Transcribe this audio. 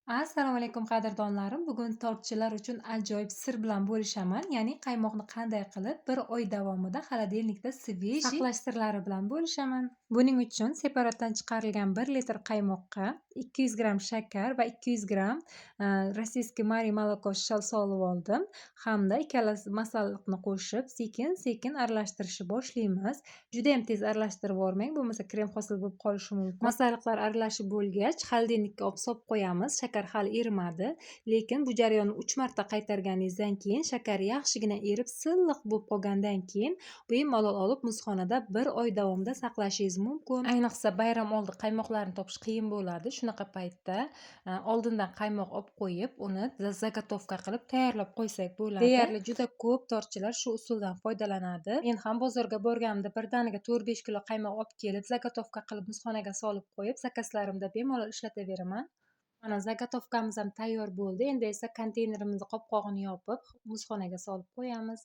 Assalomu alaykum qadrdonlarim. Bugun tortchilar uchun ajoyib sir bilan bo'lishaman. Ya'ni qaymoqni qanday qilib 1 oy davomida xolodilnikda svejiy saqlash sirlari bilan bo'lishaman. Buning uchun separatdan chiqarilgan 1 litr qaymoqqa 200 gramm shakar va 200 gramm rossiyskiy Mari moloko solib oldim. Hamda ikkala masalliqni qo'shib, sekin-sekin aralashtirishni boshlaymiz. Juda ham tez aralashtirib yubormang, bo'lmasa krem hosil bo'lib qolishi mumkin. Masalliqlar aralashib bo'lgach, xolodilnikka olib solib qo'yamiz. Shakar hali erimadi, lekin bu jarayonni 3 marta qaytarganingizdan keyin shakar yaxshigina erib, silliq bo'lib qolgandan keyin bemalol olib muzxonada 1 oy davomida saqlashingiz mumkin. Ayniqsa bayram oldi qaymoqlarni topish qiyin bo'ladi. Shunaqa paytda oldindan qaymoq olib qo'yib, uni zagotovka qilib tayyorlab qo'ysak bo'ladi. Deyarli juda ko'p tortchilar shu usuldan foydalanadi. Men ham bozorga borganimda birdaniga 4-5 kilo qaymoq olib kelib, zagotovka qilib muzxonaga solib qo'yib, zakaslarimda bemalol ishlataveraman. Mana zagotovkamiz ham tayyor bo'ldi. Endi esa konteynerimizni qopqog'ini yopib, muzxonaga solib qo'yamiz.